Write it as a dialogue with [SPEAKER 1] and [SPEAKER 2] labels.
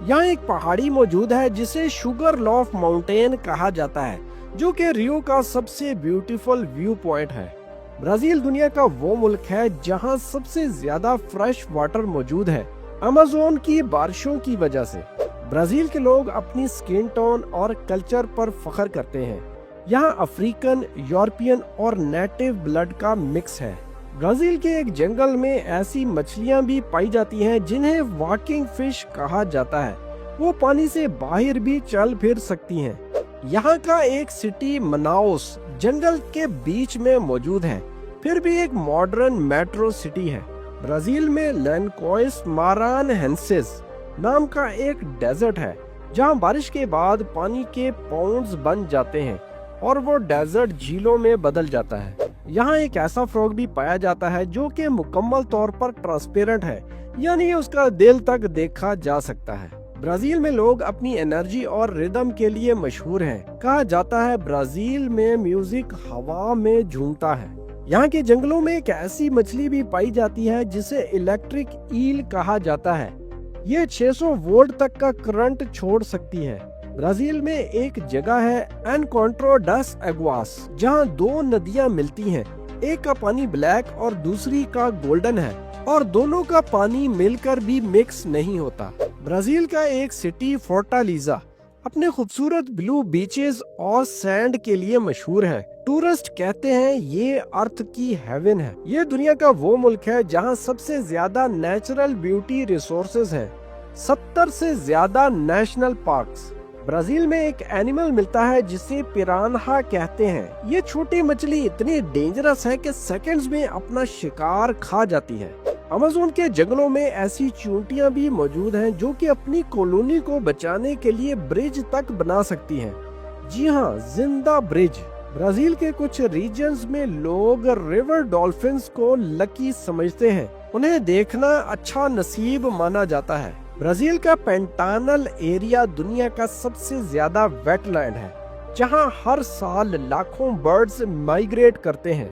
[SPEAKER 1] यहाँ एक पहाड़ी मौजूद है जिसे शुगर लॉफ माउंटेन कहा जाता है, जो कि रियो का सबसे ब्यूटीफुल व्यू पॉइंट है। ब्राजील दुनिया का वो मुल्क है जहाँ सबसे ज्यादा फ्रेश वाटर मौजूद है, अमेज़न की बारिशों की वजह से। ब्राजील के लोग अपनी स्किन टोन और कल्चर पर फख्र करते हैं। यहाँ अफ्रीकन, यूरोपियन और नेटिव ब्लड का मिक्स है। ब्राजील के एक जंगल में ऐसी मछलियाँ भी पाई जाती हैं जिन्हें वॉकिंग फिश कहा जाता है। वो पानी से बाहर भी चल फिर सकती हैं। यहाँ का एक सिटी मनाउस जंगल के बीच में मौजूद है, फिर भी एक मॉडर्न मेट्रो सिटी है। ब्राजील में लैनकोइस मारानहेंसिस नाम का एक डेजर्ट है, जहाँ बारिश के बाद पानी के पॉन्ड्स बन जाते हैं और वो डेजर्ट झीलों में बदल जाता है। यहाँ एक ऐसा फ्रॉग भी पाया जाता है जो कि मुकम्मल तौर पर ट्रांसपेरेंट है, यानी उसका दिल तक देखा जा सकता है। ब्राजील में लोग अपनी एनर्जी और रिदम के लिए मशहूर हैं। कहा जाता है ब्राजील में म्यूजिक हवा में झूमता है। यहाँ के जंगलों में एक ऐसी मछली भी पाई जाती है जिसे इलेक्ट्रिक ईल कहा जाता है। ये 600 वोल्ट तक का करंट छोड़ सकती है। ब्राजील में एक जगह है एनकोंट्रो डस एग्वास, जहाँ दो नदियाँ मिलती हैं। एक का पानी ब्लैक और दूसरी का गोल्डन है, और दोनों का पानी मिलकर भी मिक्स नहीं होता। ब्राजील का एक सिटी फोर्टालीजा अपने खूबसूरत ब्लू बीचेस और सैंड के लिए मशहूर है। टूरिस्ट कहते हैं ये अर्थ की हेवन है। ये दुनिया का वो मुल्क है जहाँ सबसे ज्यादा नेचुरल ब्यूटी रिसोर्सेज हैं, 70 से ज्यादा नेशनल पार्क्स। ब्राजील में एक एनिमल मिलता है जिसे पिरान्हा कहते हैं। ये छोटी मछली इतनी डेंजरस है कि सेकंड्स में अपना शिकार खा जाती है। अमेज़न के जंगलों में ऐसी चींटियां भी मौजूद हैं जो कि अपनी कॉलोनी को बचाने के लिए ब्रिज तक बना सकती हैं। जी हाँ, जिंदा ब्रिज। ब्राजील के कुछ रीजन्स में लोग रिवर डॉल्फिन्स को लकी समझते हैं। उन्हें देखना अच्छा नसीब माना जाता है। ब्राजील का पेंटानल एरिया दुनिया का सबसे ज्यादा वेटलैंड है, जहां हर साल लाखों बर्ड्स माइग्रेट करते हैं।